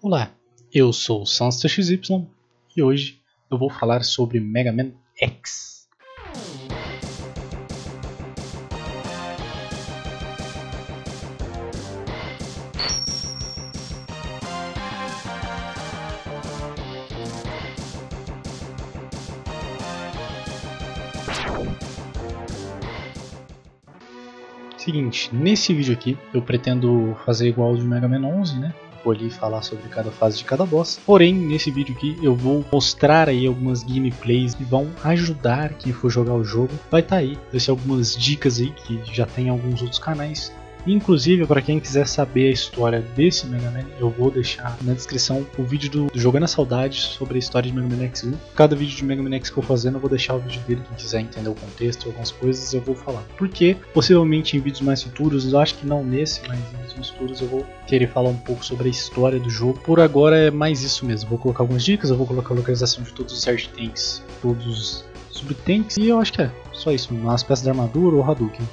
Olá, eu sou o SansTXY e hoje eu vou falar sobre Mega Man X. Seguinte, nesse vídeo aqui eu pretendo fazer igual ao de Mega Man 11, né? Vou ali falar sobre cada fase de cada boss. Porém, nesse vídeo aqui eu vou mostrar aí algumas gameplays que vão ajudar quem for jogar o jogo. Vai estar aí, vai ser algumas dicas aí que já tem em alguns outros canais. Inclusive, para quem quiser saber a história desse Mega Man, eu vou deixar na descrição o vídeo do Jogando a Saudade sobre a história de Mega Man X1. Cada vídeo de Mega Man X que eu for fazendo, eu vou deixar o vídeo dele. Quem quiser entender o contexto, algumas coisas, eu vou falar. Porque, possivelmente em vídeos mais futuros, eu acho que não nesse, mas em vídeos futuros eu vou querer falar um pouco sobre a história do jogo. Por agora é mais isso mesmo. Vou colocar algumas dicas, eu vou colocar a localização de todos os Zerd Tanks, todos os Sub-Tanks, e eu acho que é só isso, umas peças de armadura ou Hadouken.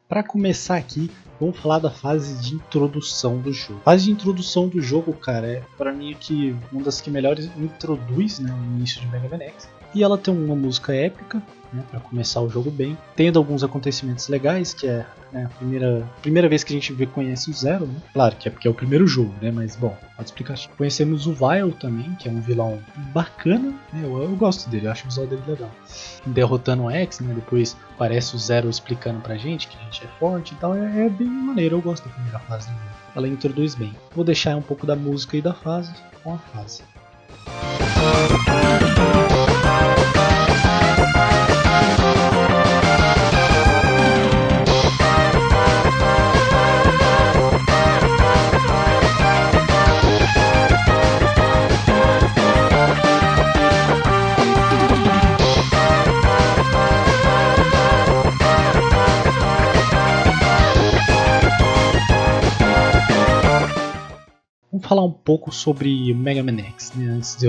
Para começar aqui, vamos falar da fase de introdução do jogo. A fase de introdução do jogo, cara, é pra mim aqui uma das que melhores introduz, né, o início de Mega Man X. E ela tem uma música épica, né, para começar o jogo bem. Tendo alguns acontecimentos legais, que é, né, a primeira vez que a gente conhece o Zero, né? Claro que é porque é o primeiro jogo, né? Mas bom, pode explicar. Conhecemos o Vile também, que é um vilão bacana, né? Eu gosto dele, eu acho o visual dele legal. Derrotando o X, né? Depois aparece o Zero explicando pra gente que a gente é forte e tal. É bem maneiro, eu gosto da primeira fase do jogo. Ela introduz bem. Vou deixar um pouco da música e da fase com a fase. Vamos falar um pouco sobre Mega Man X, né? Antes de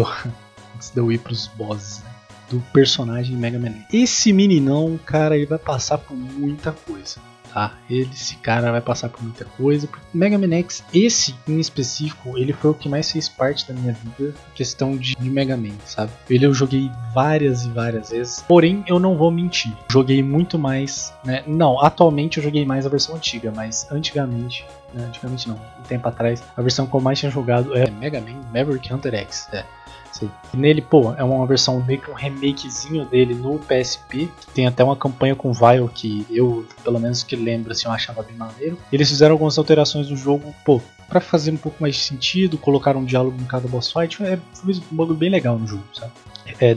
eu ir pros bosses, né? Do personagem Mega Man X. Esse meninão, cara, ele vai passar por muita coisa, tá? Esse cara vai passar por muita coisa. Mega Man X, esse em específico, ele foi o que mais fez parte da minha vida, questão de Mega Man, sabe? Ele eu joguei várias e várias vezes, porém eu não vou mentir, joguei muito mais, né? Não, atualmente eu joguei mais a versão antiga, mas antigamente não, um tempo atrás, a versão que eu mais tinha jogado é Mega Man Maverick Hunter X, sei. E nele, pô, é uma versão meio que um remakezinho dele no PSP. Tem até uma campanha com Vile que eu, pelo menos que lembro, assim, eu achava bem maneiro. Eles fizeram algumas alterações no jogo, pô, pra fazer um pouco mais de sentido, colocaram um diálogo em cada boss fight. Foi um bagulho bem legal no jogo, sabe?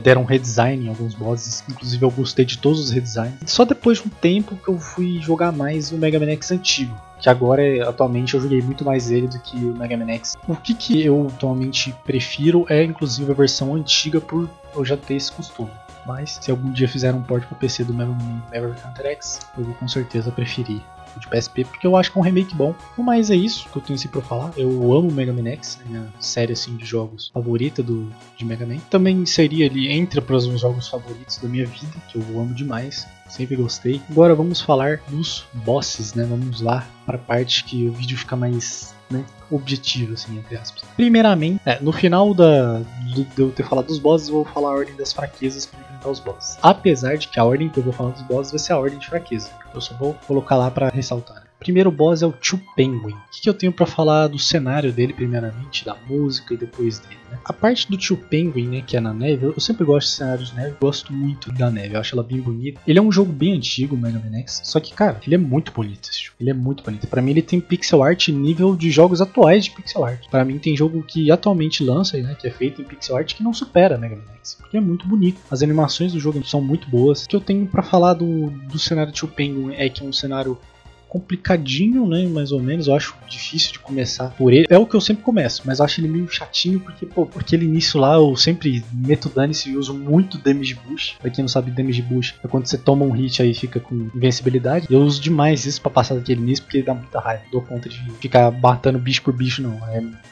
Deram um redesign em alguns bosses, inclusive eu gostei de todos os redesigns. Só depois de um tempo que eu fui jogar mais o Mega Man X antigo, que agora, atualmente, eu joguei muito mais ele do que o Mega Man X. O que eu atualmente prefiro é, inclusive, a versão antiga por eu já ter esse costume. Mas, se algum dia fizer um port para PC do Mega Man Maverick Hunter X, eu vou com certeza preferir o de PSP, porque eu acho que é um remake bom. Mas é isso que eu tenho assim pra falar. Eu amo Mega Man X, a minha série assim, de jogos favorita de Mega Man. Também seria ali entre os jogos favoritos da minha vida, que eu amo demais. Sempre gostei. Agora vamos falar dos bosses, né? Vamos lá para a parte que o vídeo fica mais, né, objetivo, assim, entre aspas. Primeiramente, no final de eu ter falado dos bosses, eu vou falar a ordem das fraquezas para enfrentar os bosses. Apesar de que a ordem que eu vou falar dos bosses vai ser a ordem de fraqueza. Eu só vou colocar lá para ressaltar. Primeiro boss é o Two Penguin. O que eu tenho para falar do cenário dele, primeiramente, da música e depois dele, né? A parte do Two Penguin, né, que é na neve, eu sempre gosto de cenários de neve, gosto muito da neve, eu acho ela bem bonita. Ele é um jogo bem antigo, o Mega Man X, só que, cara, ele é muito bonito esse jogo. Ele é muito bonito. Pra mim, ele tem pixel art nível de jogos atuais de pixel art. Pra mim, tem jogo que atualmente lança, né, que é feito em pixel art, que não supera Mega Man X, porque é muito bonito. As animações do jogo são muito boas. O que eu tenho pra falar do cenário Two Penguin é que é um cenário complicadinho, né, mais ou menos. Eu acho difícil de começar por ele. É o que eu sempre começo, mas eu acho ele meio chatinho porque, pô, aquele início lá eu sempre meto dane-se e uso muito Damage Boost. Pra quem não sabe, Damage Boost é quando você toma um hit aí fica com invencibilidade. Eu uso demais isso pra passar daquele início porque dá muita raiva. Não dou conta de ficar matando bicho por bicho, não.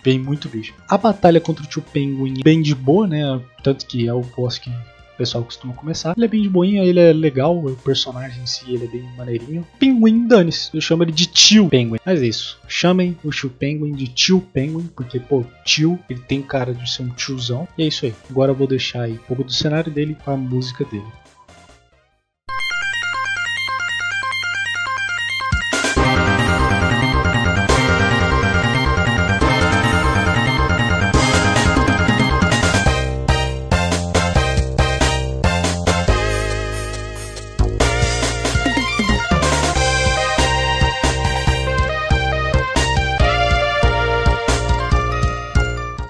Vem muito bicho. A batalha contra o Two Penguin bem de boa, né, tanto que é o boss que o pessoal costuma começar. Ele é bem de boinha, ele é legal, o personagem em si ele é bem maneirinho. Pinguim, dane-se, eu chamo ele de Tio Penguin. Mas é isso, chamem o Tio Penguin de Tio Penguin, porque, pô, tio, ele tem cara de ser um tiozão. E é isso aí, agora eu vou deixar aí um pouco do cenário dele com a música dele.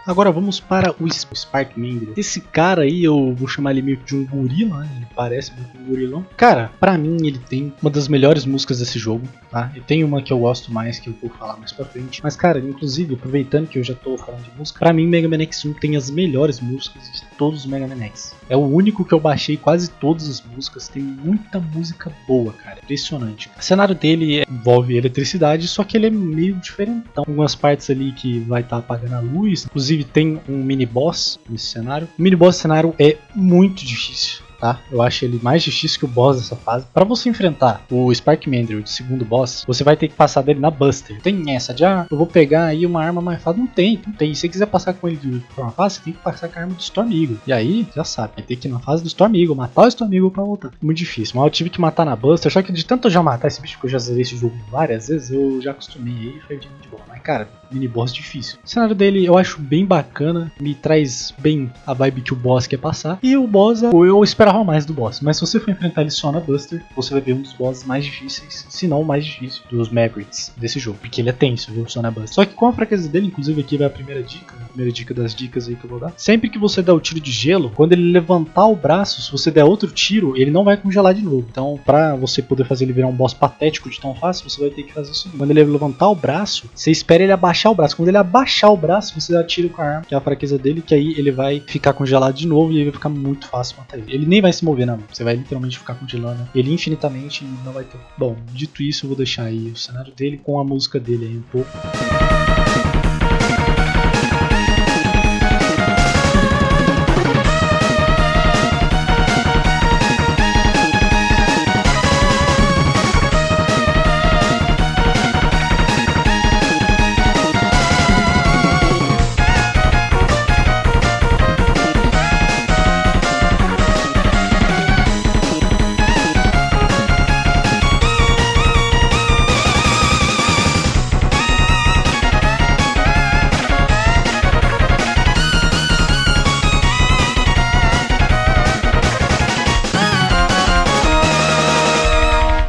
Agora vamos para o Spark Mandrill. Esse cara aí, eu vou chamar ele meio que de um gorila, né? Ele parece meio que um gorilão. Cara, pra mim ele tem uma das melhores músicas desse jogo, tá? E tem uma que eu gosto mais, que eu vou falar mais pra frente. Mas cara, inclusive, aproveitando que eu já tô falando de música, pra mim Mega Man X1 tem as melhores músicas de todos os Mega Man X. É o único que eu baixei quase todas as músicas, tem muita música boa, cara. Impressionante. O cenário dele envolve eletricidade, só que ele é meio diferentão. Algumas partes ali que vai estar apagando a luz, inclusive tem um mini boss nesse cenário. O mini boss desse cenário é muito difícil, tá? Eu acho ele mais difícil que o boss dessa fase. Para você enfrentar o Spark Mandrill de segundo boss, você vai ter que passar dele na Buster. Tem essa de, eu vou pegar aí uma arma mais fácil. Não tem. Se você quiser passar com ele de forma fácil, você tem que passar com a arma do Storm Eagle. E aí, já sabe, vai ter que ir na fase do Storm Eagle, matar o Storm Eagle pra voltar. Muito difícil, mas eu tive que matar na Buster. Só que de tanto eu já matar esse bicho, que eu já zerei esse jogo várias vezes, eu já acostumei aí e foi de boa. Mas cara, mini boss difícil. O cenário dele eu acho bem bacana, me traz bem a vibe que o boss quer passar. E o boss, eu esperava mais do boss, mas se você for enfrentar ele só na Buster, você vai ver um dos bosses mais difíceis, se não o mais difícil, dos Mavericks desse jogo, porque ele é tenso, viu, só na Buster. Só que com a fraqueza dele, inclusive aqui vai a primeira dica das dicas aí que eu vou dar. Sempre que você der o tiro de gelo, quando ele levantar o braço, se você der outro tiro, ele não vai congelar de novo. Então, pra você poder fazer ele virar um boss patético de tão fácil, você vai ter que fazer isso. Quando ele levantar o braço, você espera ele abaixar o braço. Quando ele abaixar o braço, você dá tiro com a arma, que é a fraqueza dele, que aí ele vai ficar congelado de novo e aí vai ficar muito fácil matar ele. Ele nem vai se mover na mão, você vai literalmente ficar congelando ele infinitamente e não vai ter. Bom, dito isso, eu vou deixar aí o cenário dele com a música dele aí um pouco.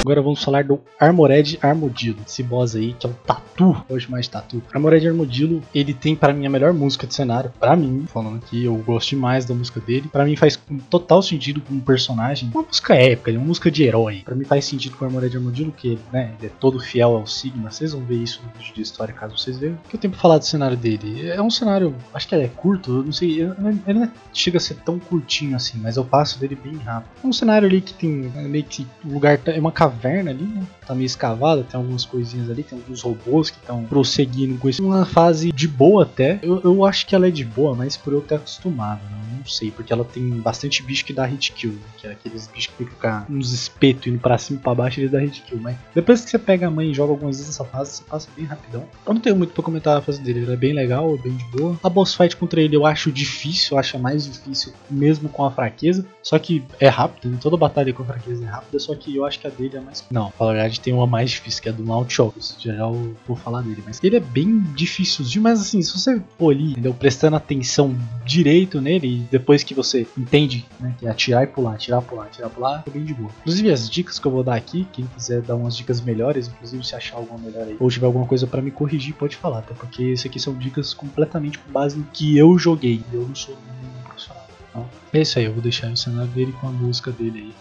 Agora vamos falar do Armored Armadillo, esse boss aí que é o Tatu, hoje mais Tatu. Armored Armadillo, ele tem pra mim a melhor música de cenário, pra mim, falando aqui, eu gosto demais da música dele. Pra mim faz total sentido com um personagem, uma música épica, uma música de herói. Pra mim faz sentido com o Armored Armadillo, que né, ele é todo fiel ao Sigma, vocês vão ver isso no vídeo de história caso vocês vejam. O que eu tenho pra falar do cenário dele? É um cenário, acho que ele é curto, eu não sei, ele não chega a ser tão curtinho assim, mas eu passo dele bem rápido. É um cenário ali que tem meio que o lugar, é uma caverna ali, né? Tá meio escavada, tem algumas coisinhas ali, tem alguns robôs que estão prosseguindo com isso. Uma fase de boa até, eu acho que ela é de boa, mas por eu ter acostumado, né? Não sei, porque ela tem bastante bicho que dá hit kill, né? Que é aqueles bichos que ficam uns espetos indo pra cima e pra baixo, eles dão hit kill, mas depois que você pega a mãe e joga algumas vezes essa fase, você passa bem rapidão. Eu não tenho muito pra comentar a fase dele, ele é bem legal, é bem de boa. A boss fight contra ele eu acho difícil, eu acho mais difícil mesmo com a fraqueza, só que é rápido, né? Toda batalha com a fraqueza é rápida, só que eu acho que a dele é mais... Não, na verdade tem uma mais difícil, que é do Mount Chocos, já eu vou falar dele, mas ele é bem difícilzinho, mas assim, se você for ali, entendeu? Prestando atenção direito nele, e depois que você entende, né, que é atirar e pular, atirar, pular, atirar, pular, é bem de boa. Inclusive as dicas que eu vou dar aqui, quem quiser dar umas dicas melhores, inclusive se achar alguma melhor aí, ou tiver alguma coisa pra me corrigir, pode falar, até porque isso aqui são dicas completamente com base no que eu joguei, eu não sou nenhum profissional. Então, é isso aí, eu vou deixar o cenário dele com a música dele aí.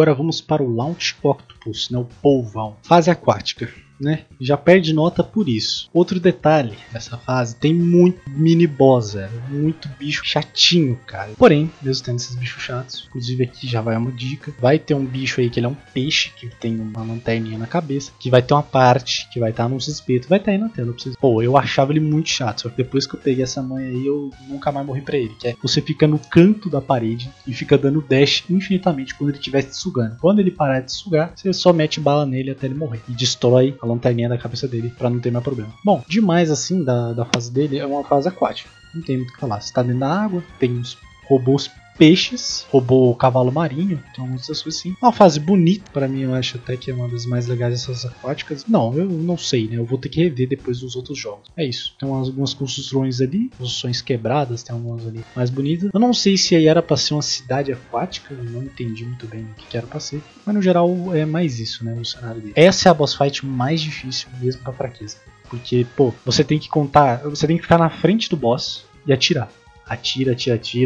Agora vamos para o Launch Octopus, né, o polvão. Fase aquática. Né? Já perde nota por isso. Outro detalhe dessa fase, tem muito mini boss, muito bicho chatinho, cara. Porém, mesmo tendo esses bichos chatos, inclusive aqui já vai uma dica, vai ter um bicho aí que ele é um peixe, que tem uma lanterninha na cabeça, que vai ter uma parte que vai estar nos espetos, vai estar aí na tela pra vocês. Pô, eu achava ele muito chato, só que depois que eu peguei essa manha aí, eu nunca mais morri pra ele, que é você fica no canto da parede e fica dando dash infinitamente quando ele estiver te sugando. Quando ele parar de te sugar, você só mete bala nele até ele morrer e destrói a lanterninha da cabeça dele pra não ter mais problema. Bom, demais assim da fase dele é uma fase aquática. Não tem muito o que falar. Você tá dentro da água, tem uns robôs peixes, robô cavalo marinho, tem algumas dessas coisas assim. Uma fase bonita, pra mim eu acho até que é uma das mais legais dessas aquáticas. Não, eu não sei, né? Eu vou ter que rever depois dos outros jogos. É isso. Tem algumas construções ali, construções quebradas, tem algumas ali mais bonitas. Eu não sei se aí era pra ser uma cidade aquática, eu não entendi muito bem o que era pra ser. Mas no geral é mais isso, né? O cenário dele. Essa é a boss fight mais difícil mesmo pra fraqueza. Porque, pô, você tem que contar, você tem que ficar na frente do boss e atirar. Atira,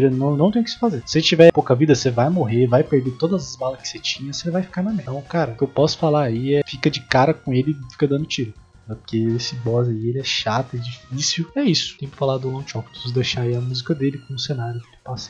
não tem o que se fazer. Se você tiver pouca vida, você vai morrer, vai perder todas as balas que você tinha, você vai ficar na merda. Então, cara, o que eu posso falar aí é fica de cara com ele e fica dando tiro. Porque esse boss aí, ele é chato, é difícil. É isso, tem que falar do Launch Octopus, deixar aí a música dele com o cenário que ele passa.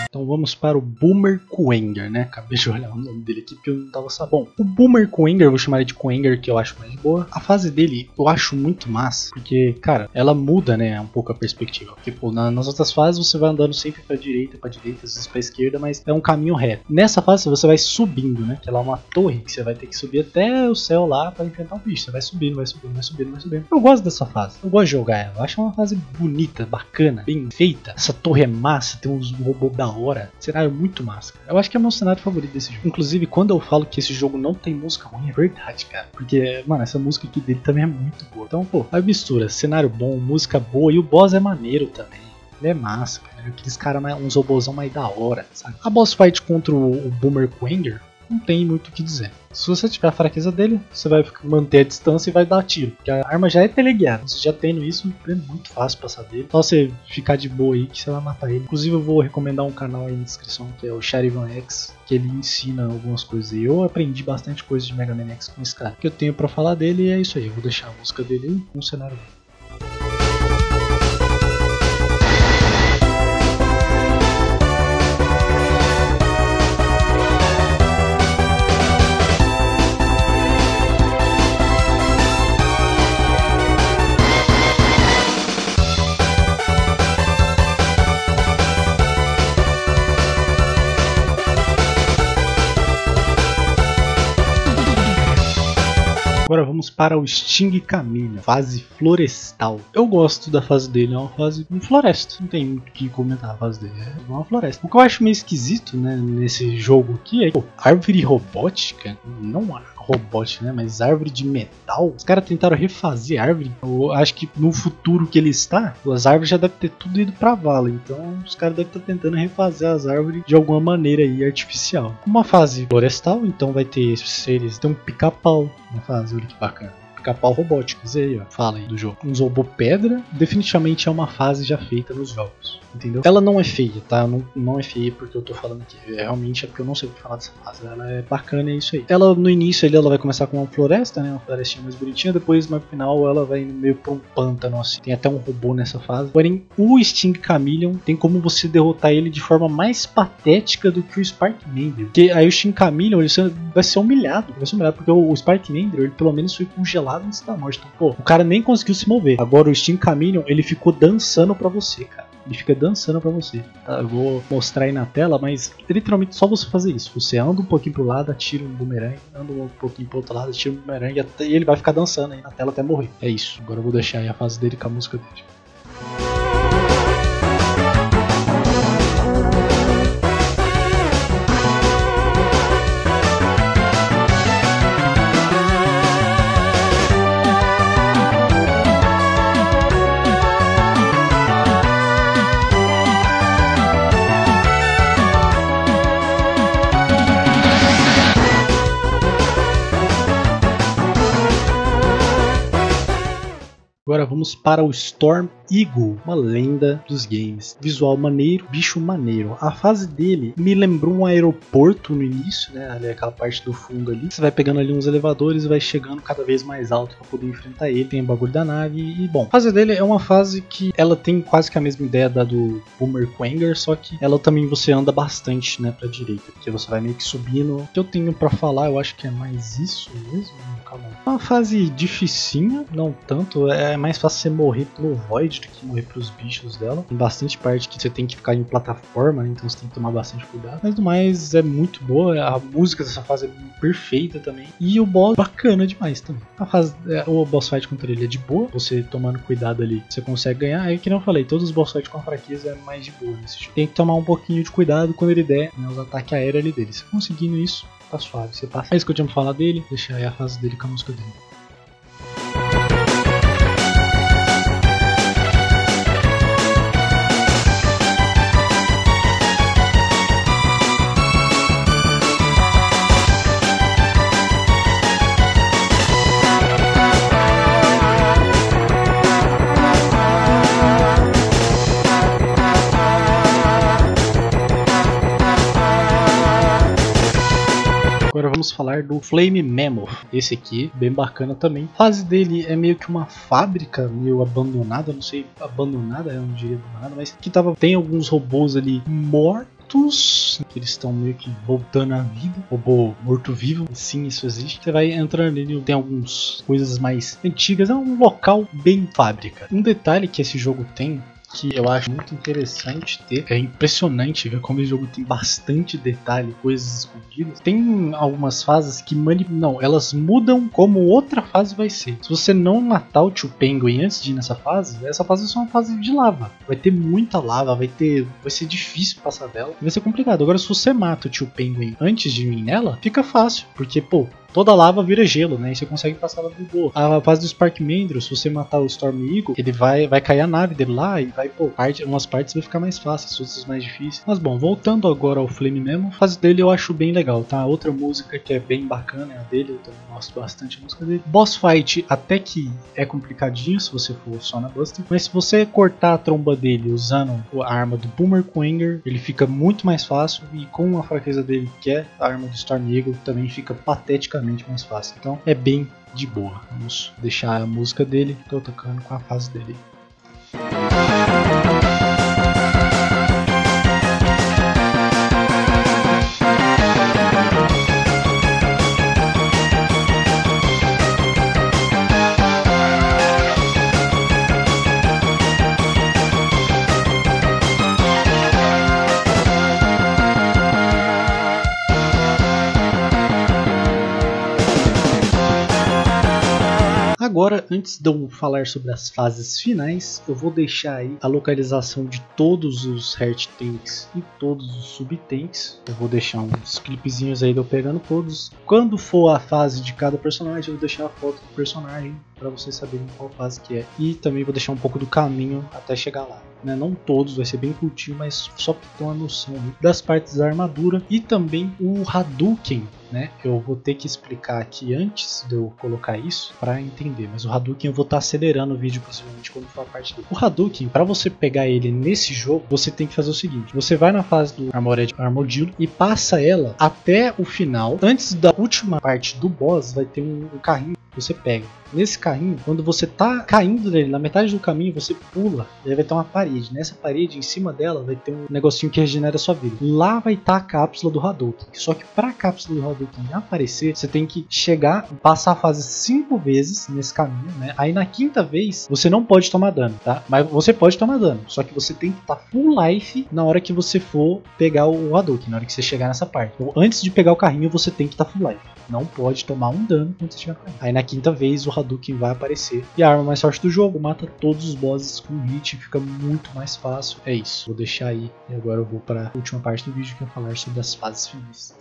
Então vamos para o Boomer Kuwanger, né? Acabei de olhar o nome dele aqui porque eu não tava sabendo. Bom, o Boomer Kuwanger, eu vou chamar ele de Kuwanger, que eu acho mais boa. A fase dele eu acho muito massa, porque, cara, ela muda, né, um pouco a perspectiva. Porque, pô, nas outras fases você vai andando sempre pra direita, às vezes pra esquerda, mas é um caminho reto. Nessa fase você vai subindo, né? Que ela é uma torre que você vai ter que subir até o céu lá pra enfrentar um bicho. Você vai subindo. Eu gosto dessa fase. Eu gosto de jogar ela. Eu acho uma fase bonita, bacana, bem feita. Essa torre é massa, tem uns robôs da hora. Cenário muito massa. Eu acho que é o meu cenário favorito desse jogo. Inclusive, quando eu falo que esse jogo não tem música ruim, é verdade, cara. Porque, mano, essa música aqui dele também é muito boa. Então, pô, a mistura, cenário bom, música boa e o boss é maneiro também. Ele é massa, cara. Aqueles caras, uns robôzão mais da hora, sabe? A boss fight contra o Boomer Kuwanger não tem muito o que dizer. Se você tiver a fraqueza dele, você vai manter a distância e vai dar tiro. Porque a arma já é teleguiada. Você já tendo isso, é muito fácil passar dele. Só você ficar de boa aí que você vai matar ele. Inclusive eu vou recomendar um canal aí na descrição, que é o Charivan X, que ele ensina algumas coisas aí. Eu aprendi bastante coisa de Mega Man X com esse cara. O que eu tenho pra falar dele é isso aí. Eu vou deixar a música dele aí com um cenário dele. Agora vamos para o Sting Chameleon, fase florestal. Eu gosto da fase dele, é uma fase em floresta. Não tem muito o que comentar a fase dele, é uma floresta. O que eu acho meio esquisito, né, nesse jogo aqui é que árvore robótica, não robótica, né, mas árvore de metal. Os caras tentaram refazer a árvore. Eu acho que no futuro que ele está, as árvores já devem ter tudo ido pra vala. Então os caras devem estar tentando refazer as árvores de alguma maneira aí artificial. Uma fase florestal, então vai ter seres, tem um pica-pau na fase, olha que bacana. Pica-pau robótico, isso aí, ó. Fala aí do jogo. Um robô pedra, definitivamente é uma fase já feita nos jogos, entendeu? Ela não é feia, tá? Não é feia porque eu tô falando aqui. Realmente é porque eu não sei o que falar dessa fase. Ela é bacana, é isso aí. Ela, no início, ela vai começar com uma floresta, né? Uma florestinha mais bonitinha. Depois, no final, ela vai meio pra um pântano, assim. Tem até um robô nessa fase. Porém, o Sting Chameleon tem como você derrotar ele de forma mais patética do que o Spark Mandrill. Porque aí o Sting Chameleon, ele vai ser humilhado. Porque o Spark Mandrill, ele pelo menos foi congelado antes da morte. Então, pô, o cara nem conseguiu se mover. Agora o Sting Chameleon, ele ficou dançando pra você, cara. Ele fica dançando pra você. Tá, eu vou mostrar aí na tela, mas literalmente só você fazer isso. Você anda um pouquinho pro lado, atira um bumerangue, anda um pouquinho pro outro lado, atira um bumerangue e ele vai ficar dançando aí na tela até morrer. É isso. Agora eu vou deixar aí a fase dele com a música dele. Agora vamos para o Storm Eagle, uma lenda dos games. Visual maneiro, bicho maneiro. A fase dele me lembrou um aeroporto no início, né? Ali aquela parte do fundo ali. Você vai pegando ali uns elevadores e vai chegando cada vez mais alto para poder enfrentar ele. Tem o bagulho da nave e bom. A fase dele é uma fase que ela tem quase que a mesma ideia da do Boomer Quanger, só que ela também você anda bastante, né, pra direita, porque você vai meio que subindo. O que eu tenho pra falar, eu acho que é mais isso mesmo. Calma. É uma fase dificinha, não tanto. É mais fácil você morrer pelo Void do que morrer pros bichos dela. Tem bastante parte que você tem que ficar em plataforma, então você tem que tomar bastante cuidado. Mas do mais é muito boa. A música dessa fase é perfeita também. E o boss bacana demais também. A fase, o boss fight contra ele é de boa. Você tomando cuidado ali, você consegue ganhar. Aí que não falei, todos os boss fights com a fraqueza é mais de boa nesse jogo. Tem que tomar um pouquinho de cuidado quando ele der, né, os ataques aéreos ali dele. Se conseguindo isso, tá suave. Você passa. É isso que eu tinha pra falar dele. Deixa aí a fase dele com a música dele. Agora vamos falar do Flame Mammoth. Esse aqui, bem bacana também. A fase dele é meio que uma fábrica, meio abandonada, não sei, abandonada é um diria abandonada, mas que tem alguns robôs ali mortos, que eles estão meio que voltando à vida. Robô morto-vivo, sim, isso existe. Você vai entrando ali, tem algumas coisas mais antigas, é um local bem fábrica. Um detalhe que esse jogo tem, que eu acho muito interessante ter. É impressionante ver como esse jogo tem bastante detalhe, coisas escondidas. Tem algumas fases que elas mudam como outra fase vai ser. Se você não matar o Tio Penguin antes de ir nessa fase, essa fase é só uma fase de lava. Vai ter muita lava, vai ser difícil passar dela. Vai ser complicado. Agora, se você mata o Tio Penguin antes de ir nela, fica fácil, porque, toda lava vira gelo, né? E você consegue passar ela de boa. A fase do Spark Mandrill, se você matar o Storm Eagle, ele vai cair a nave dele lá e vai, umas partes vai ficar mais fáceis, outras mais difíceis. Mas bom, voltando agora ao Flame mesmo, a fase dele eu acho bem legal, tá? Outra música que é bem bacana é a dele, eu também gosto bastante da música dele. Boss fight até que é complicadinho se você for só na Buster, mas se você cortar a tromba dele usando a arma do Boomer Quanger, ele fica muito mais fácil, e com a fraqueza dele, que é a arma do Storm Eagle, também fica pateticamente mais fácil. Então é bem de boa. Vamos deixar a música dele, tô tocando com a fase dele. Agora, antes de eu falar sobre as fases finais, eu vou deixar aí a localização de todos os Heart Tanks e todos os Sub Tanks. Eu vou deixar uns clipezinhos aí de eu pegando todos. Quando for a fase de cada personagem, eu vou deixar a foto do personagem para vocês saberem qual fase que é. E também vou deixar um pouco do caminho até chegar lá. Não todos, vai ser bem curtinho, mas só para ter uma noção das partes da armadura. E também o Hadouken, né? Eu vou ter que explicar aqui antes de eu colocar isso para entender. Mas o Hadouken eu vou estar acelerando o vídeo possivelmente quando for a parte dele. O Hadouken, para você pegar ele nesse jogo, você tem que fazer o seguinte: você vai na fase do Armored Armadillo e passa ela até o final. Antes da última parte do boss, vai ter um carrinho que você pega. Nesse carrinho, quando você tá caindo dele, na metade do caminho, você pula e aí vai ter uma parede. Nessa parede, em cima dela, vai ter um negocinho que regenera a sua vida. Lá vai estar a cápsula do Hadouken. Só que para a cápsula do Hadouken aparecer, você tem que chegar, passar a fase 5 vezes nesse caminho, né? Aí na quinta vez, você não pode tomar dano, tá? Mas você pode tomar dano, só que você tem que estar full life na hora que você for pegar o Hadouken, na hora que você chegar nessa parte. Então, antes de pegar o carrinho, você tem que estar full life. Não pode tomar um dano quando você chegar no carrinho. Aí na quinta vez, o Hadouken vai aparecer. E a arma mais forte do jogo mata todos os bosses com hit, fica muito mais fácil. É isso, vou deixar aí. E agora eu vou para a última parte do vídeo, que é falar sobre as fases finais.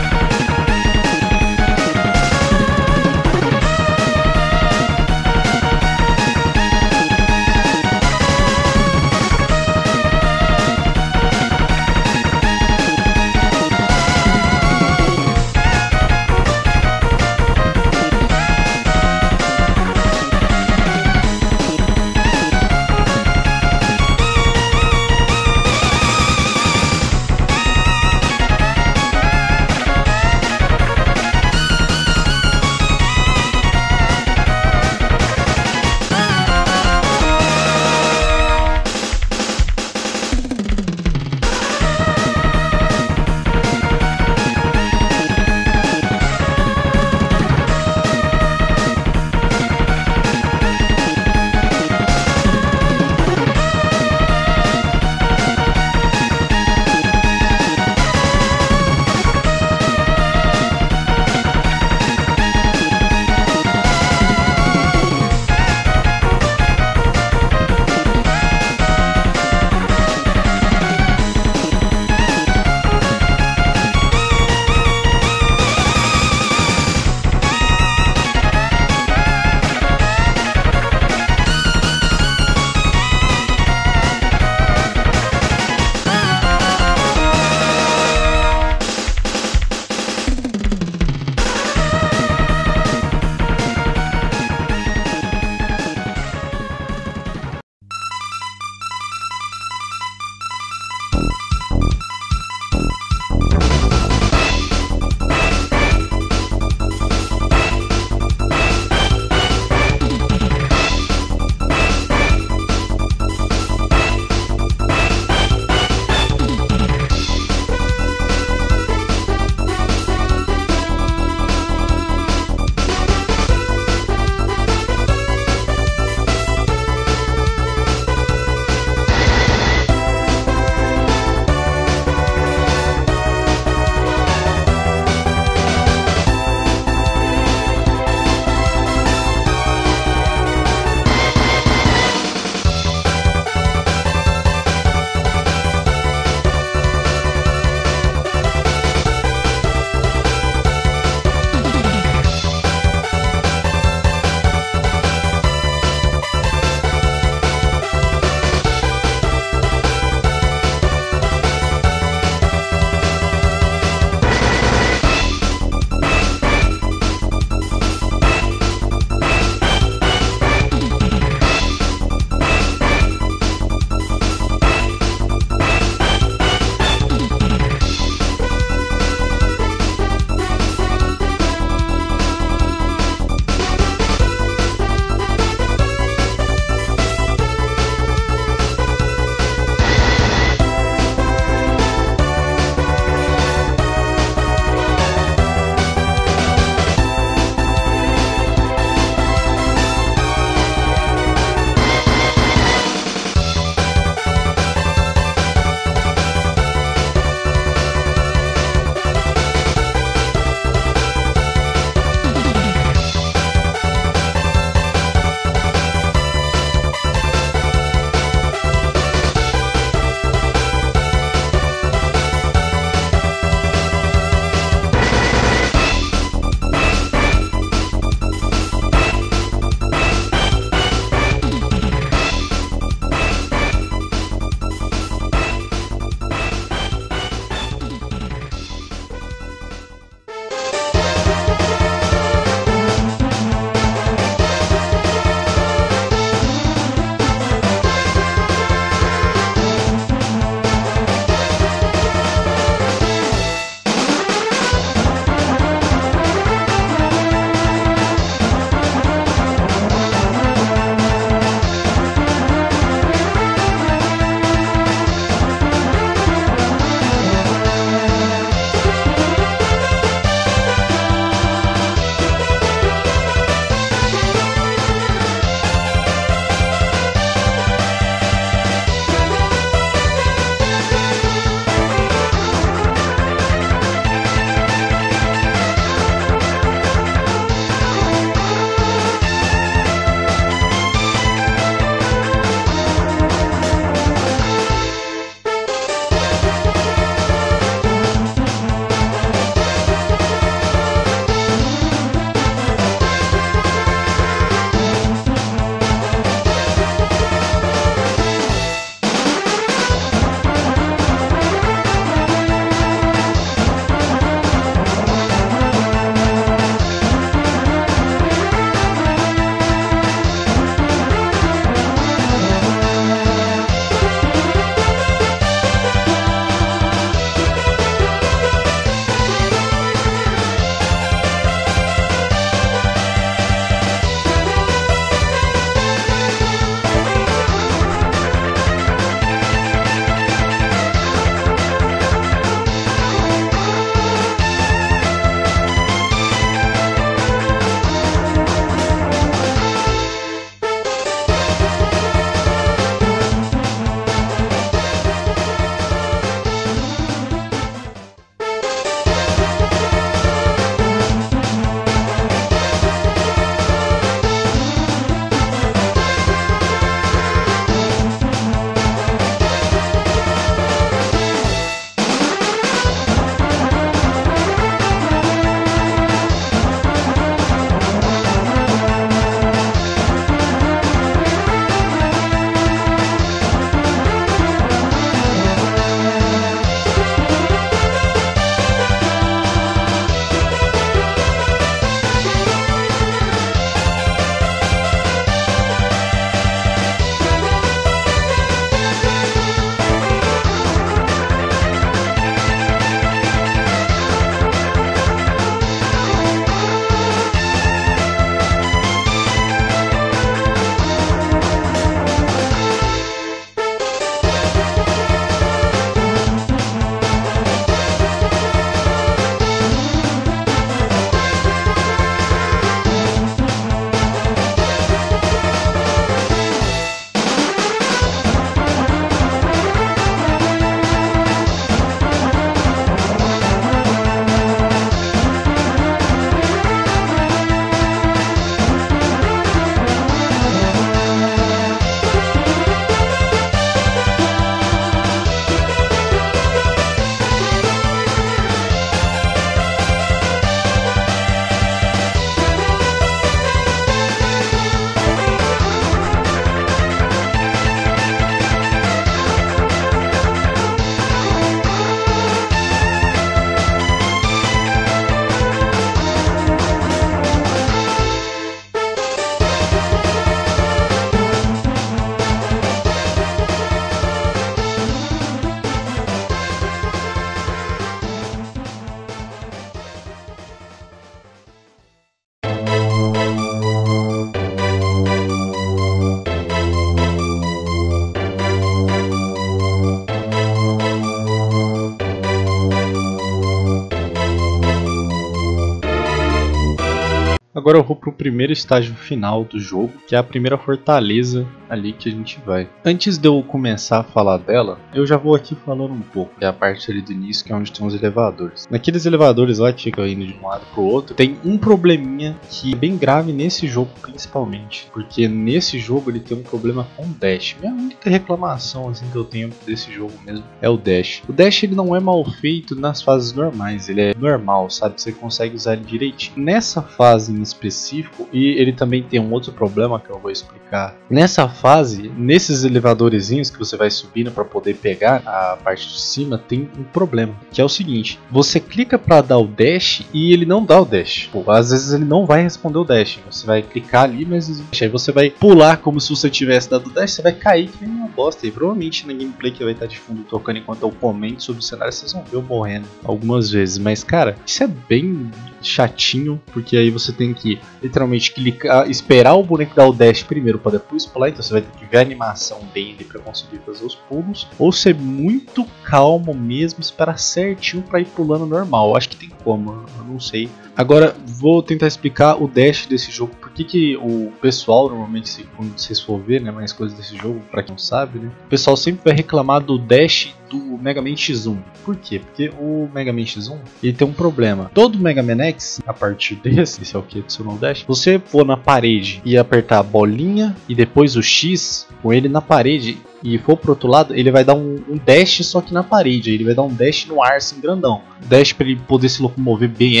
Agora eu vou pro primeiro estágio final do jogo, que é a primeira fortaleza ali que a gente vai. Antes de eu começar a falar dela, eu já vou aqui falando um pouco, que é a parte ali do início, que é onde tem os elevadores. Naqueles elevadores lá que ficam indo de um lado pro outro, tem um probleminha que é bem grave nesse jogo principalmente, porque nesse jogo ele tem um problema com o dash. Minha única reclamação assim que eu tenho desse jogo mesmo é o dash. O dash ele não é mal feito nas fases normais, ele é normal, sabe? Você consegue usar ele direitinho. Nessa fase em específico, e ele também tem um outro problema que eu vou explicar. Nessa fase, nesses elevadorzinhos que você vai subindo para poder pegar a parte de cima, tem um problema, que é o seguinte: você clica para dar o dash e ele não dá o dash. Pô, às vezes ele não vai responder o dash. Você vai clicar ali, mas aí você vai pular como se você tivesse dado o dash, você vai cair que nem uma bosta. E provavelmente na gameplay que vai estar de fundo tocando enquanto eu comento sobre o cenário, vocês vão ver eu morrendo algumas vezes. Mas cara, isso é bem chatinho, porque aí você tem que literalmente clicar, esperar o boneco dar o dash primeiro para depois pular, então você vai ter que ver a animação bem ali para conseguir fazer os pulos, ou ser muito calmo mesmo, esperar certinho para ir pulando normal. Acho que tem como, eu não sei. Agora vou tentar explicar o dash desse jogo, porque o pessoal normalmente, quando vocês for ver, né, mais coisas desse jogo, para quem não sabe, né, o pessoal sempre vai reclamar do dash do Mega Man X1. Por quê? Porque o Mega Man X1 ele tem um problema. Todo Mega Man X, a partir esse é o que adicionou o dash, você for na parede e apertar a bolinha e depois o X com ele na parede e for pro outro lado, ele vai dar um dash só que na parede, ele vai dar um dash no ar assim grandão. Dash para ele poder se locomover bem,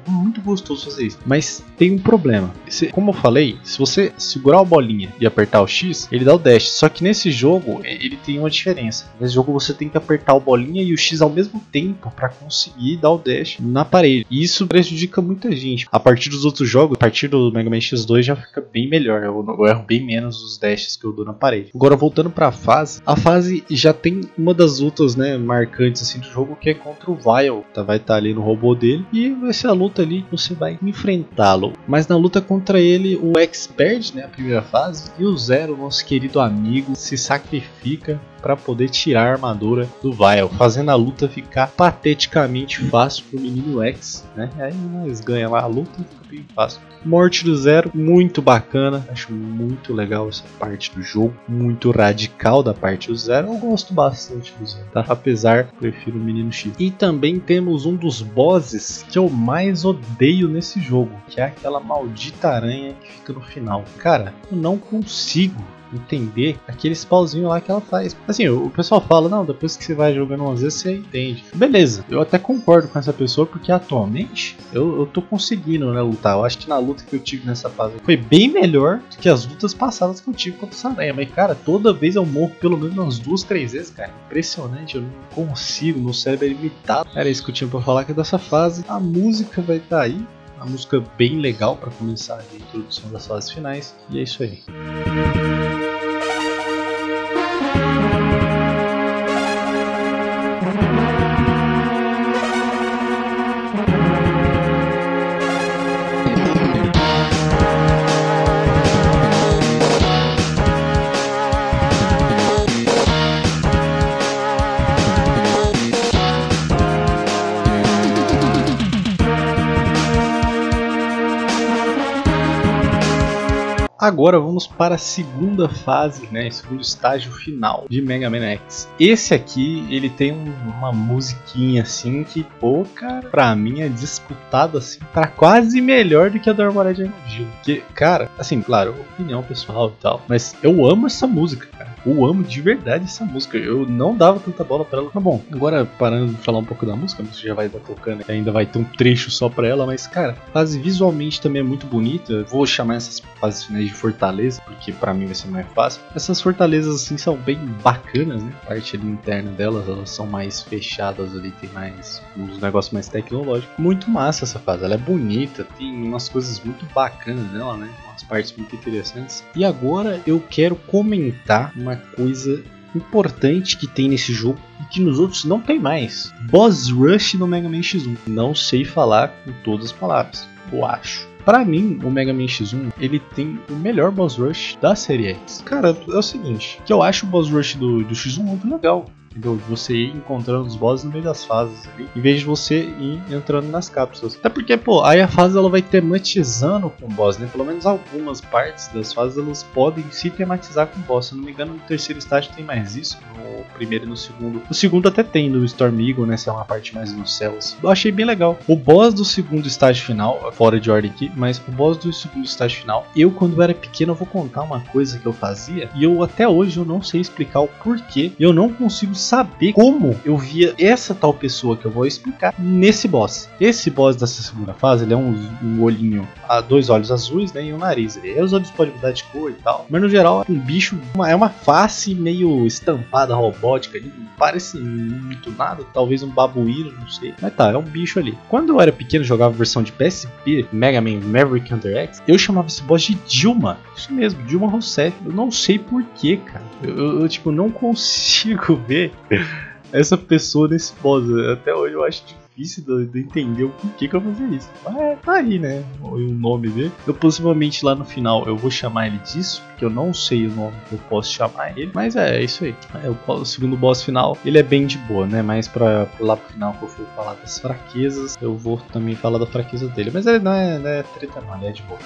muito gostoso fazer isso. Mas tem um problema. Como eu falei, se você segurar a bolinha e apertar o X, ele dá o dash. Só que nesse jogo, ele tem uma diferença. Nesse jogo você tem que apertar a bolinha e o X ao mesmo tempo para conseguir dar o dash na parede. E isso prejudica muita gente. A partir dos outros jogos, a partir do Mega Man X2 já fica bem melhor. Eu erro bem menos os dashes que eu dou na parede. Agora voltando para a fase já tem uma das lutas, né, marcantes assim do jogo, que é contra o Vile. Vai estar ali no robô dele e vai ser a luta ali que você vai enfrentá-lo. Mas na luta contra ele, o X perde, né, a primeira fase, e o Zero, nosso querido amigo, se sacrifica para poder tirar a armadura do Vile, fazendo a luta ficar pateticamente fácil pro menino X, né? Aí nós ganhamos lá a luta, fica bem fácil. Morte do Zero, muito bacana, acho muito legal essa parte do jogo, muito radical da parte do Zero, eu gosto bastante do Zero, tá? Apesar, prefiro o menino X. E também temos um dos bosses que eu mais odeio nesse jogo, que é aquela maldita aranha que fica no final. Cara, eu não consigo entender aquele pauzinho lá que ela faz. Assim, o pessoal fala, não, depois que você vai jogando umas vezes você entende. Beleza, eu até concordo com essa pessoa, porque atualmente eu tô conseguindo, né, lutar. Eu acho que na luta que eu tive nessa fase foi bem melhor do que as lutas passadas que eu tive contra essa aranha. Mas cara, toda vez eu morro pelo menos umas 2, 3 vezes, cara. Impressionante, eu não consigo, meu cérebro é limitado. Era isso que eu tinha pra falar, que dessa fase a música vai estar aí. Uma música bem legal para começar a introdução das fases finais. E é isso aí. Agora vamos para a segunda fase, né, segundo estágio final de Mega Man X. Esse aqui, ele tem uma musiquinha assim que, pô, cara, pra mim é disputado assim, tá quase melhor do que a do Armored Energy. Porque, cara, assim, claro, opinião pessoal e tal, mas eu amo essa música, cara. Eu amo de verdade essa música. Eu não dava tanta bola pra ela. Mas bom, agora parando de falar um pouco da música, você já vai estar tocando, ainda vai ter um trecho só pra ela, mas cara, a fase visualmente também é muito bonita. Vou chamar essas fases finais de fortaleza, porque pra mim vai ser mais fácil. Essas fortalezas assim são bem bacanas, né? A parte ali interna delas, elas são mais fechadas ali, tem mais uns negócios mais tecnológicos. Muito massa essa fase, ela é bonita, tem umas coisas muito bacanas nela, né? Umas partes muito interessantes. E agora eu quero comentar uma coisa importante que tem nesse jogo e que nos outros não tem mais. Boss Rush no Mega Man X1. Não sei falar com todas as palavras, eu acho. Pra mim, o Mega Man X1, ele tem o melhor Boss Rush da série X. Cara, é o seguinte, que eu acho o Boss Rush do X1 muito legal. entendeu? Você ir encontrando os bosses no meio das fases ali, em vez de você ir entrando nas cápsulas. Até porque, pô, aí a fase ela vai tematizando com o boss, né? Pelo menos algumas partes das fases elas podem se tematizar com o boss. Se eu não me engano, no terceiro estágio tem mais isso, no primeiro e no segundo. O segundo até tem no Storm Eagle, né? Se é uma parte mais nos céus. Eu achei bem legal. O boss do segundo estágio final, fora de ordem aqui, mas o boss do segundo estágio final, eu quando era pequeno, eu vou contar uma coisa que eu fazia, e eu até hoje eu não sei explicar o porquê, eu não consigo saber como eu via essa tal pessoa que eu vou explicar nesse boss. Esse boss dessa segunda fase, ele é um olhinho, dois olhos azuis, né, e um nariz. Aí os olhos podem mudar de cor e tal, mas no geral é um bicho, é uma face meio estampada robótica, não parece muito nada, talvez um babuíno, não sei, mas tá, é um bicho ali. Quando eu era pequeno, jogava a versão de PSP, Mega Man Maverick Hunter X, eu chamava esse boss de Dilma, isso mesmo, Dilma Rousseff. Eu não sei porquê, cara, eu tipo, não consigo ver essa pessoa nesse boss, até hoje eu acho difícil de entender o porquê que eu vou fazer isso. Mas tá aí, né? O nome dele. Eu possivelmente lá no final eu vou chamar ele disso, porque eu não sei o nome que eu posso chamar ele. Mas é isso aí. O segundo boss final, ele é bem de boa, né? Mas lá pro final que eu for falar das fraquezas, eu vou também falar da fraqueza dele. Mas ele não é treta não, ele é de boa.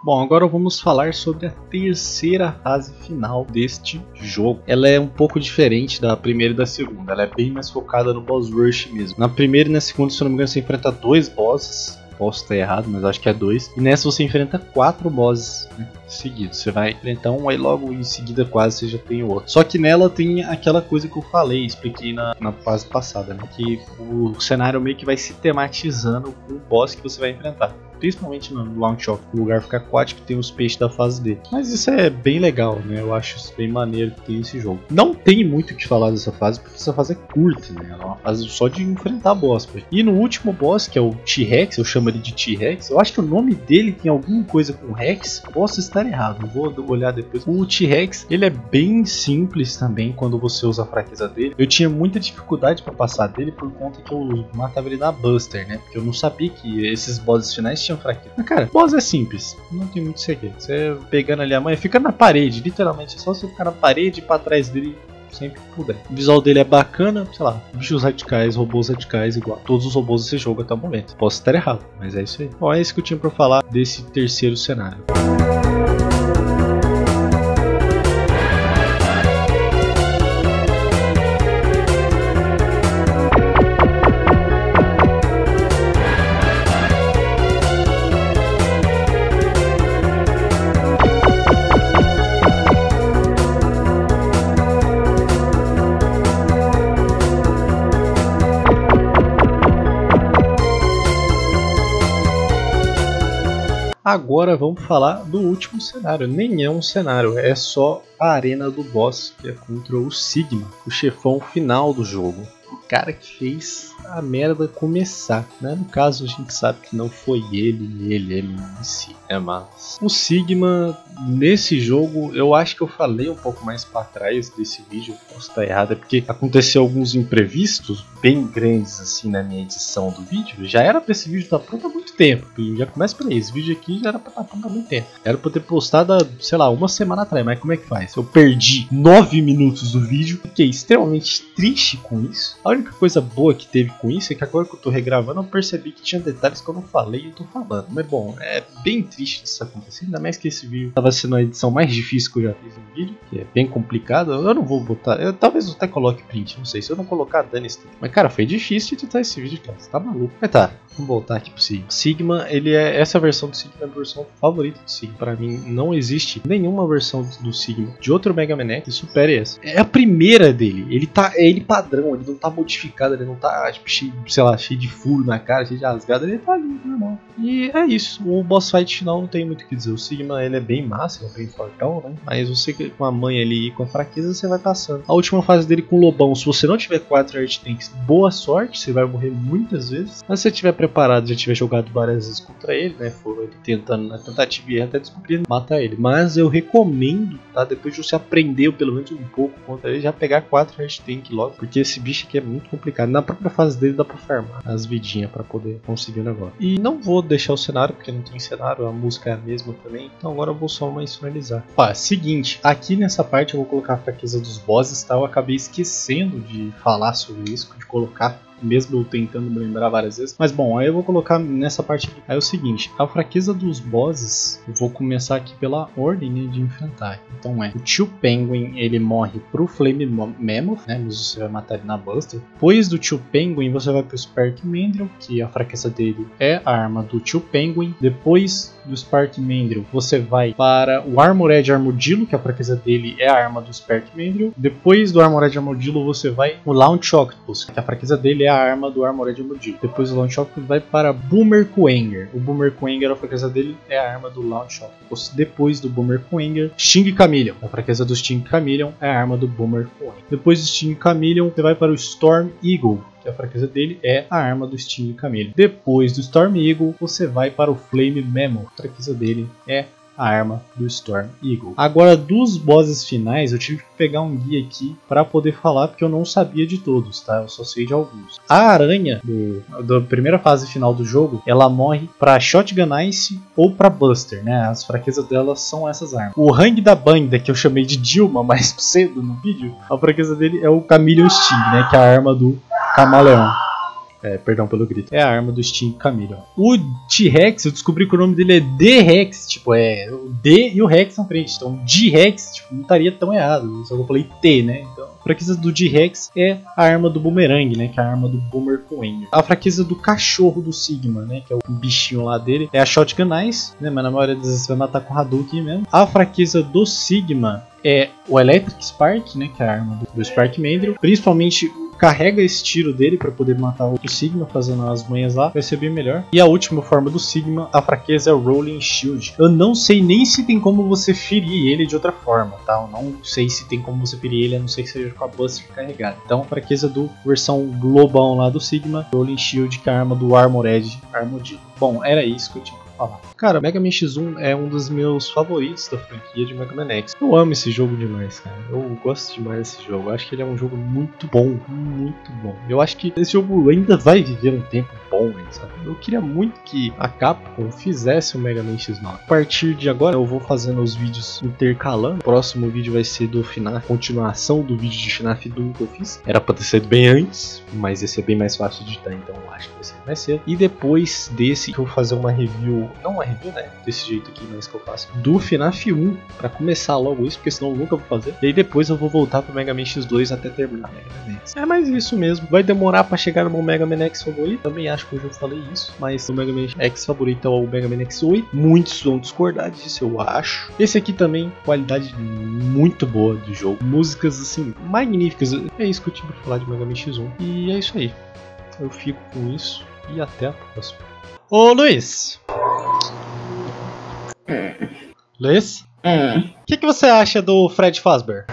Bom, agora vamos falar sobre a terceira fase final deste jogo. Ela é um pouco diferente da primeira e da segunda, ela é bem mais focada no boss rush mesmo. Na primeira e na segunda, se eu não me engano, você enfrenta 2 bosses. Posso estar errado, mas acho que é 2. E nessa você enfrenta 4 bosses, né, seguidos. Você vai enfrentar um, aí logo em seguida quase você já tem o outro. Só que nela tem aquela coisa que eu falei, expliquei na fase passada, né? Que o cenário meio que vai se tematizando com o boss que você vai enfrentar. Principalmente no Launch Off, o lugar fica aquático, tem os peixes da fase dele. Mas isso é bem legal, né? Eu acho isso bem maneiro que tem esse jogo. Não tem muito o que falar dessa fase, porque essa fase é curta, né? Ela é uma fase só de enfrentar boss. E no último boss, que é o T-Rex, eu chamo ele de T-Rex. Eu acho que o nome dele tem alguma coisa com Rex. Posso estar errado, vou olhar depois. O T-Rex, ele é bem simples também quando você usa a fraqueza dele. Eu tinha muita dificuldade para passar dele por conta que eu matava ele na Buster, né? Porque eu não sabia que esses bosses finais tinham fraqueza. Mas cara, boss é simples, não tem muito segredo. Você pegando ali a manha, fica na parede, literalmente. É só você ficar na parede e pra trás dele sempre que puder. O visual dele é bacana, sei lá, bichos radicais, robôs radicais, igual todos os robôs desse jogo até o momento. Posso estar errado, mas é isso aí. Bom, é isso que eu tinha pra falar desse terceiro cenário. Agora vamos falar do último cenário. Nem é um cenário, é só a arena do boss, que é contra o Sigma, o chefão final do jogo. O cara que fez a merda começar, né? No caso a gente sabe que não foi ele em si, né? Mas o Sigma nesse jogo, eu acho que eu falei um pouco mais para trás desse vídeo, posso estar errado, é porque aconteceu alguns imprevistos bem grandes assim na minha edição do vídeo. Já era para esse vídeo estar pronto há muito tempo, e já começa por aí, esse vídeo aqui já era para estar pronto há muito tempo. Era para ter postado, sei lá, uma semana atrás, mas como é que faz? Eu perdi 9 minutos do vídeo, fiquei extremamente triste com isso. A única coisa boa que teve com isso é que agora que eu tô regravando eu percebi que tinha detalhes que eu não falei e eu tô falando. Mas bom, é bem triste isso acontecer, ainda mais que esse vídeo tava sendo a edição mais difícil que eu já fiz no vídeo, que é bem complicado. Eu não vou botar, talvez eu até coloque print, não sei, se eu não colocar dane-se. Mas cara, foi difícil de editar esse vídeo, cara, você tá maluco. Mas tá, Vamos voltar aqui pro Sigma. Sigma, essa versão do Sigma é a versão favorita do Sigma. Pra mim, não existe nenhuma versão do Sigma de outro Mega Man X que supere essa. É a primeira dele. Ele padrão, ele não tá modificado, ele não tá, tipo, cheio de furo na cara, cheio de rasgada, ele tá ali, normal. E é isso. O boss fight final não tem muito o que dizer. O Sigma, ele é bem massa, ele é bem fortão, né? Mas você com a manha ali e com a fraqueza, você vai passando. A última fase dele com o Lobão, se você não tiver 4 Earth Tanks, boa sorte, você vai morrer muitas vezes. Mas se você estiver preparado, já tiver jogado várias vezes contra ele, né? For ele tentando na tentativa e até descobrir matar ele. Mas eu recomendo, tá? Depois de você aprender pelo menos um pouco contra ele, já pegar 4 Earth Tank logo. Porque esse bicho aqui é muito complicado. Na própria fase dele dá pra farmar as vidinhas pra poder conseguir o negócio. E não vou deixar o cenário, porque não tem cenário, a música é a mesma também. Então agora eu vou só mais finalizar. Ó, seguinte, aqui nessa parte eu vou colocar a fraqueza dos bosses, tá? Eu acabei esquecendo de falar sobre isso, de colocar, mesmo eu tentando me lembrar várias vezes. Mas bom, aí eu vou colocar nessa parte aqui. Aí é o seguinte, a fraqueza dos bosses, eu vou começar aqui pela ordem, né, de enfrentar. Então o Tio Penguin, ele morre pro Flame Mammoth, né, mas você vai matar ele na Buster. Depois do Tio Penguin, você vai pro Spark Mandrill, que a fraqueza dele é a arma do Tio Penguin. Depois do Spark Mandrill, você vai para o Armored Armadillo, que a fraqueza dele é a arma do Spark Mandrill. Depois do Armored Armadillo, você vai no Launch Octopus, que a fraqueza dele é a arma do Armored Armadillo. Depois do Launch Octopus, vai para Boomer Kuwanger. O Boomer Kuwanger, a fraqueza dele é a arma do Launch Octopus. Depois do Boomer Kuwanger, Sting Chameleon. A fraqueza do Sting Chameleon é a arma do Boomer Kuwanger. Depois do Sting Chameleon, você vai para o Storm Eagle, que a fraqueza dele é a arma do Sting Chameleon. Depois do Storm Eagle, você vai para o Flame Mammoth. A fraqueza dele é a arma do Storm Eagle. Agora, dos bosses finais, eu tive que pegar um guia aqui para poder falar, porque eu não sabia de todos, tá? Eu só sei de alguns. A aranha da primeira fase final do jogo, ela morre para Shotgun Ice ou para Buster, né? As fraquezas delas são essas armas. O Hang da Banda, que eu chamei de Dilma mais cedo no vídeo, a fraqueza dele é o Chameleon Sting, né? Que é a arma do Camaleão. Perdão pelo grito. É a arma do Sting Chameleon. O T-Rex, eu descobri que o nome dele é D-Rex. Tipo, é o D e o Rex na frente. Então, D-Rex, tipo, não estaria tão errado. Só que eu falei T, né? Então, a fraqueza do D-Rex é a arma do Boomerang, né? Que é a arma do Boomer Kuwanger. A fraqueza do cachorro do Sigma, né? Que é o bichinho lá dele. É a Shotgun Ice, né? Mas na maioria das vezes você vai matar com o Hadouken mesmo. A fraqueza do Sigma é o Electric Spark, né? Que é a arma do Spark Mandrill. Principalmente carrega esse tiro dele para poder matar o Sigma, fazendo as manhas lá, vai ser bem melhor. E a última forma do Sigma, a fraqueza é o Rolling Shield. Eu não sei nem se tem como você ferir ele de outra forma, tá? Eu não sei se tem como você ferir ele, a não ser que seja com a Buster carregada. Então, a fraqueza do versão global lá do Sigma, Rolling Shield, que é a arma do Armored Armadillo. Bom, era isso que eu tinha pra falar. Cara, Mega Man X1 é um dos meus favoritos da franquia de Mega Man X. Eu amo esse jogo demais, cara. Eu gosto demais desse jogo. Eu acho que ele é um jogo muito bom, muito bom. Eu acho que esse jogo ainda vai viver um tempo bom, sabe? Eu queria muito que a Capcom fizesse o Mega Man X9. A partir de agora eu vou fazendo os vídeos intercalando. O próximo vídeo vai ser do FNAF, continuação do vídeo de FNAF Doom que eu fiz. Era pra ter sido bem antes, mas esse é bem mais fácil de editar, então eu acho que vai ser mais cedo. E depois desse eu vou fazer uma review, não uma review, né? Desse jeito aqui, mas que eu faço, do FNAF 1, pra começar logo isso, porque senão eu nunca vou fazer. E aí depois eu vou voltar pro Mega Man X2 até terminar o Mega Man X. É mais isso mesmo. Vai demorar pra chegar no meu Mega Man X favorito. Também acho que eu já falei isso, mas o Mega Man X favorito é o Mega Man X8. Muitos vão discordar disso, eu acho. Esse aqui também, qualidade muito boa de jogo. Músicas, assim, magníficas. É isso que eu tive pra falar de Mega Man X1. E é isso aí. Eu fico com isso e até a próxima. Ô, Luiz! Luiz? O que você acha do Fred Fazbear?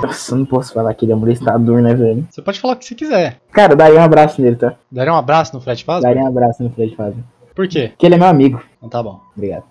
Nossa, eu não posso falar que ele é molestador, né, velho? Você pode falar o que você quiser. Cara, eu daria um abraço nele, tá? Daria um abraço no Fred Fazbear? Daria um abraço no Fred Fazbear. Por quê? Porque ele é meu amigo. Então tá bom. Obrigado.